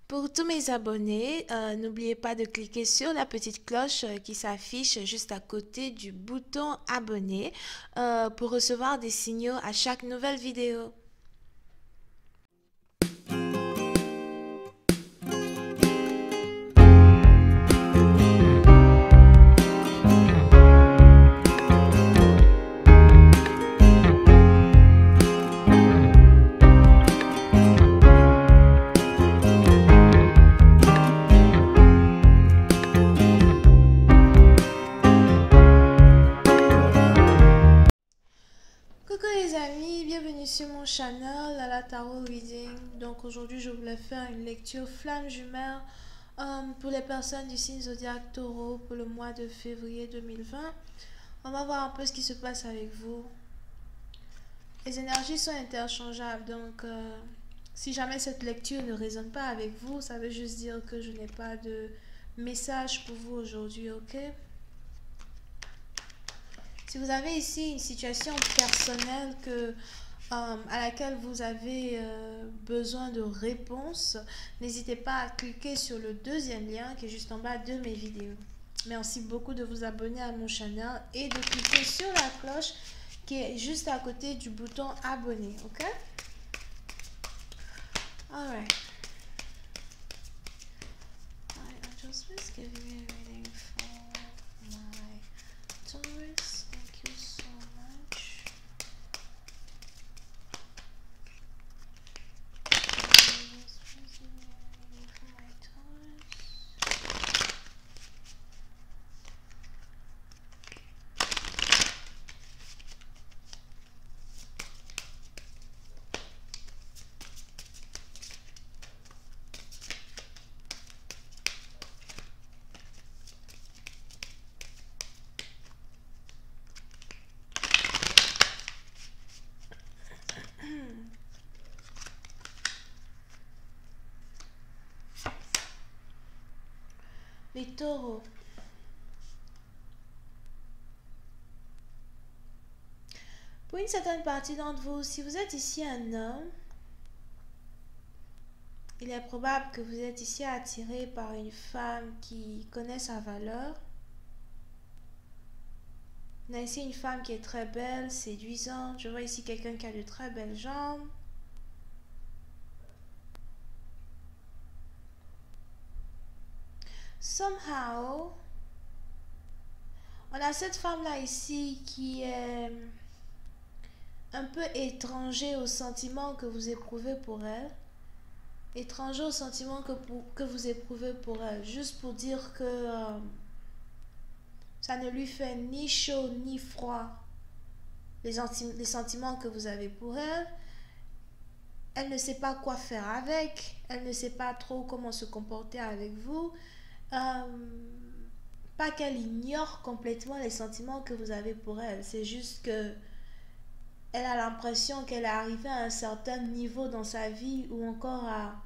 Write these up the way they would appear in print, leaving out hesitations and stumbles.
Pour tous mes abonnés, n'oubliez pas de cliquer sur la petite cloche qui s'affiche juste à côté du bouton abonner pour recevoir des signaux à chaque nouvelle vidéo. Coucou les amis, bienvenue sur mon channel Lala Tarot Reading. Donc aujourd'hui je voulais faire une lecture flamme jumelle pour les personnes du signe zodiaque Taureau pour le mois de février 2020. On va voir un peu ce qui se passe avec vous. Les énergies sont interchangeables, donc si jamais cette lecture ne résonne pas avec vous, ça veut juste dire que je n'ai pas de message pour vous aujourd'hui, ok? Si vous avez ici une situation personnelle à laquelle vous avez besoin de réponses, n'hésitez pas à cliquer sur le deuxième lien qui est juste en bas de mes vidéos. Merci beaucoup de vous abonner à mon channel et de cliquer sur la cloche qui est juste à côté du bouton abonner, ok? Alright. I just was giving you a reading for my Taurus. Thank you so much. Les taureaux. Pour une certaine partie d'entre vous, si vous êtes ici un homme, il est probable que vous êtes ici attiré par une femme qui connaît sa valeur. On a ici une femme qui est très belle, séduisante. Je vois ici quelqu'un qui a de très belles jambes. Somehow, on a cette femme-là ici qui est un peu étranger aux sentiments que vous éprouvez pour elle. Étranger aux sentiments que vous éprouvez pour elle. Juste pour dire que ça ne lui fait ni chaud ni froid les sentiments que vous avez pour elle. Elle ne sait pas quoi faire avec. Elle ne sait pas trop comment se comporter avec vous. Pas qu'elle ignore complètement les sentiments que vous avez pour elle. C'est juste que elle a l'impression qu'elle est arrivée à un certain niveau dans sa vie ou encore à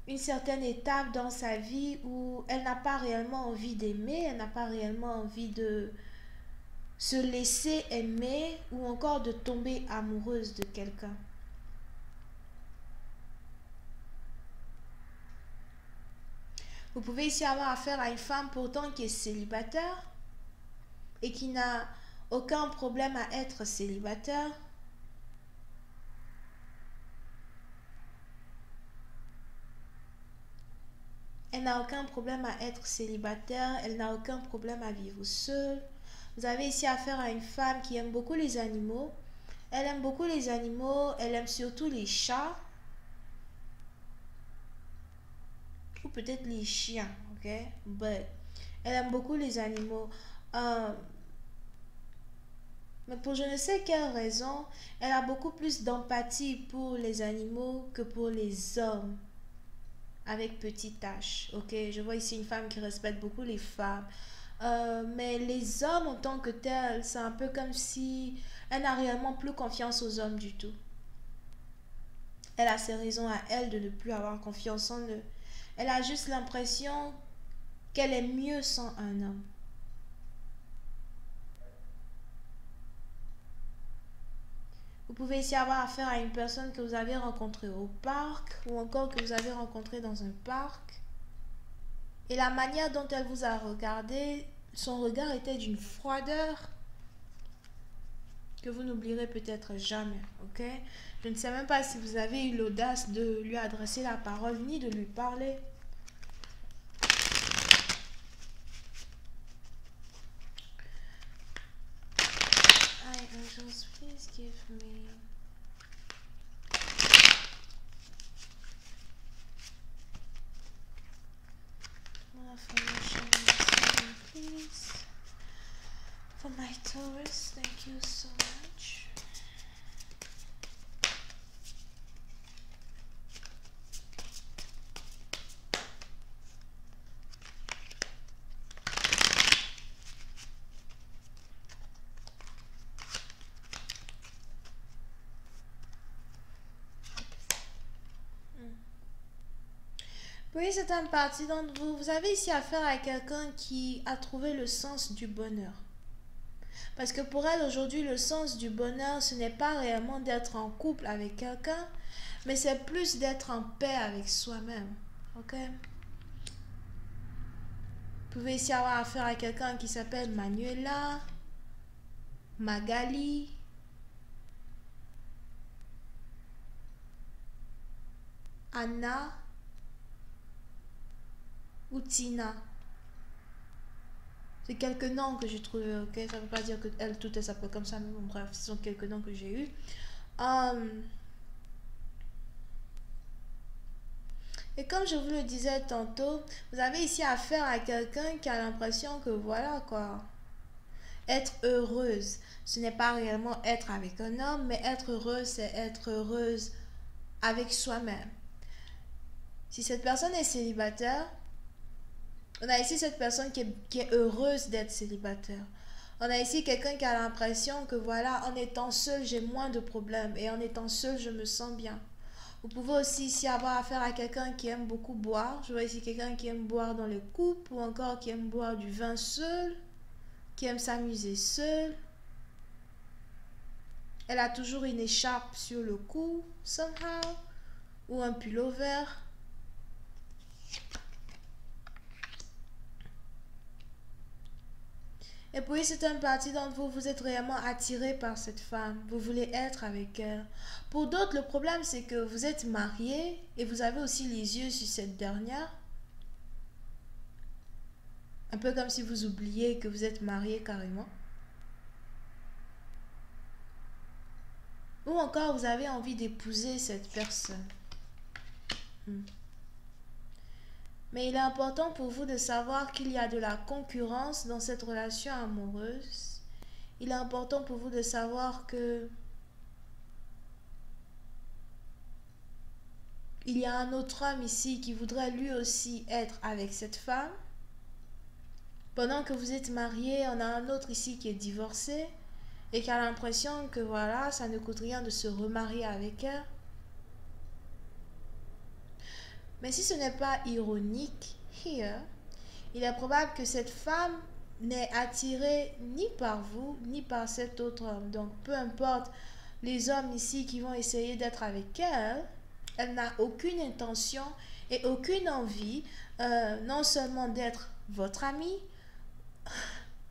une certaine étape dans sa vie où elle n'a pas réellement envie d'aimer, elle n'a pas réellement envie de se laisser aimer ou encore de tomber amoureuse de quelqu'un. Vous pouvez ici avoir affaire à une femme pourtant qui est célibataire et qui n'a aucun problème à être célibataire. Elle n'a aucun problème à être célibataire, elle n'a aucun problème à vivre seule. Vous avez ici affaire à une femme qui aime beaucoup les animaux. Elle aime beaucoup les animaux, elle aime surtout les chats. Ou peut-être les chiens, ok? But elle aime beaucoup les animaux. Mais pour je ne sais quelle raison, elle a beaucoup plus d'empathie pour les animaux que pour les hommes. Avec petite H, ok? Je vois ici une femme qui respecte beaucoup les femmes. Mais les hommes en tant que tels, c'est un peu comme si elle n'a réellement plus confiance aux hommes du tout. Elle a ses raisons à elle de ne plus avoir confiance en eux. Elle a juste l'impression qu'elle est mieux sans un homme. Vous pouvez ici avoir affaire à une personne que vous avez rencontrée au parc ou encore que vous avez rencontrée dans un parc. Et la manière dont elle vous a regardé, son regard était d'une froideur que vous n'oublierez peut-être jamais, ok? Je ne sais même pas si vous avez eu l'audace de lui adresser la parole ni de lui parler. Hi, angels, please give me more information, please. For my Taurus, thank you so much. Oui, c'est une partie d'entre vous. Vous avez ici affaire à quelqu'un qui a trouvé le sens du bonheur. Parce que pour elle, aujourd'hui, le sens du bonheur, ce n'est pas réellement d'être en couple avec quelqu'un, mais c'est plus d'être en paix avec soi-même. Ok? Vous pouvez ici avoir affaire à quelqu'un qui s'appelle Manuela, Magali, Anna ou Tina. C'est quelques noms que j'ai trouvés, ok? Ça ne veut pas dire que elles toutes elles s'appellent comme ça, mais bon, bref, ce sont quelques noms que j'ai eus. Et comme je vous le disais tantôt, vous avez ici affaire à quelqu'un qui a l'impression que voilà quoi. Être heureuse, ce n'est pas réellement être avec un homme, mais être heureuse, c'est être heureuse avec soi-même. Si cette personne est célibataire, on a ici cette personne qui est heureuse d'être célibataire. On a ici quelqu'un qui a l'impression que voilà, en étant seul, j'ai moins de problèmes et en étant seul, je me sens bien. Vous pouvez aussi ici avoir affaire à quelqu'un qui aime beaucoup boire. Je vois ici quelqu'un qui aime boire dans les coupes ou encore qui aime boire du vin seul, qui aime s'amuser seul. Elle a toujours une écharpe sur le cou, somehow, ou un pullover. Et puis, c'est une partie d'entre vous, vous êtes réellement attiré par cette femme. Vous voulez être avec elle. Pour d'autres, le problème, c'est que vous êtes marié et vous avez aussi les yeux sur cette dernière. Un peu comme si vous oubliez que vous êtes marié carrément. Ou encore, vous avez envie d'épouser cette personne. Mais il est important pour vous de savoir qu'il y a de la concurrence dans cette relation amoureuse. Il est important pour vous de savoir que il y a un autre homme ici qui voudrait lui aussi être avec cette femme. Pendant que vous êtes mariés, on a un autre ici qui est divorcé et qui a l'impression que voilà, ça ne coûte rien de se remarier avec elle. Mais si ce n'est pas ironique, here, il est probable que cette femme n'est attirée ni par vous, ni par cet autre homme. Donc, peu importe les hommes ici qui vont essayer d'être avec elle, elle n'a aucune intention et aucune envie, non seulement d'être votre amie,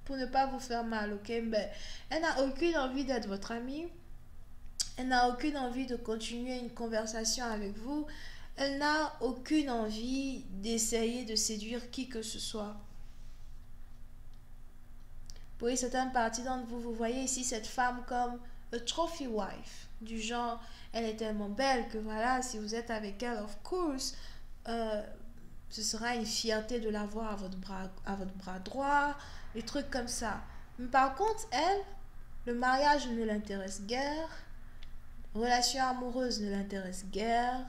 pour ne pas vous faire mal, ok? Mais elle n'a aucune envie d'être votre amie. Elle n'a aucune envie de continuer une conversation avec vous. Elle n'a aucune envie d'essayer de séduire qui que ce soit. Pour certaines parties d'entre vous, vous voyez ici cette femme comme a trophy wife. Du genre, elle est tellement belle que voilà, si vous êtes avec elle, of course, ce sera une fierté de l'avoir à votre bras droit, des trucs comme ça. Mais par contre, elle, le mariage ne l'intéresse guère. Relation amoureuse ne l'intéresse guère.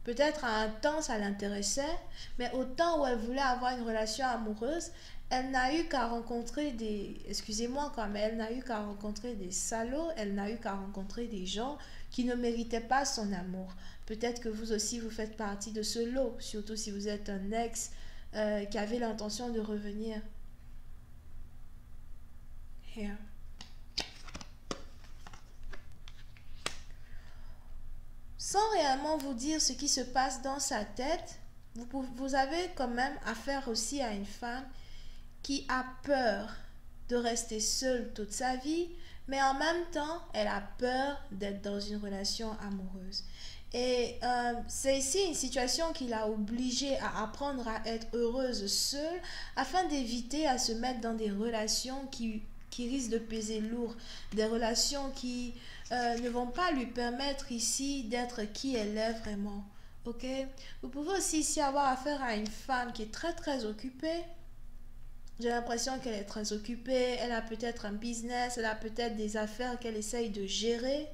Peut-être à un temps ça l'intéressait, mais au temps où elle voulait avoir une relation amoureuse, elle n'a eu qu'à rencontrer des... Excusez-moi quoi, mais elle n'a eu qu'à rencontrer des salauds, elle n'a eu qu'à rencontrer des gens qui ne méritaient pas son amour. Peut-être que vous aussi vous faites partie de ce lot, surtout si vous êtes un ex qui avait l'intention de revenir. Here. sans réellement vous dire ce qui se passe dans sa tête, vous avez quand même affaire aussi à une femme qui a peur de rester seule toute sa vie, mais en même temps, elle a peur d'être dans une relation amoureuse. Et c'est ici une situation qui l'a obligée à apprendre à être heureuse seule afin d'éviter à se mettre dans des relations qui risquent de peser lourd, des relations qui ne vont pas lui permettre ici d'être qui elle est vraiment. Ok? Vous pouvez aussi ici avoir affaire à une femme qui est très très occupée. J'ai l'impression qu'elle est très occupée, elle a peut-être un business, elle a peut-être des affaires qu'elle essaye de gérer.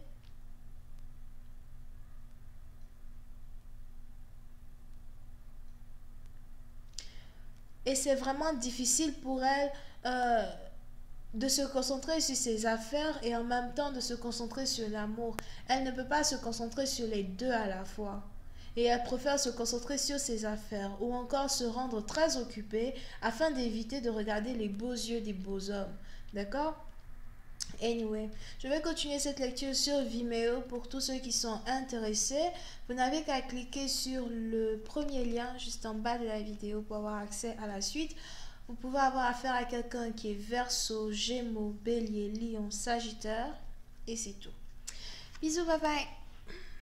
Et c'est vraiment difficile pour elle de se concentrer sur ses affaires et en même temps de se concentrer sur l'amour. Elle ne peut pas se concentrer sur les deux à la fois. Et elle préfère se concentrer sur ses affaires ou encore se rendre très occupée afin d'éviter de regarder les beaux yeux des beaux hommes. D'accord? Anyway, je vais continuer cette lecture sur Vimeo pour tous ceux qui sont intéressés. Vous n'avez qu'à cliquer sur le premier lien juste en bas de la vidéo pour avoir accès à la suite. Vous pouvez avoir affaire à quelqu'un qui est Verseau, Gémeaux, Bélier, Lion, Sagittaire et c'est tout. Bisous, bye bye.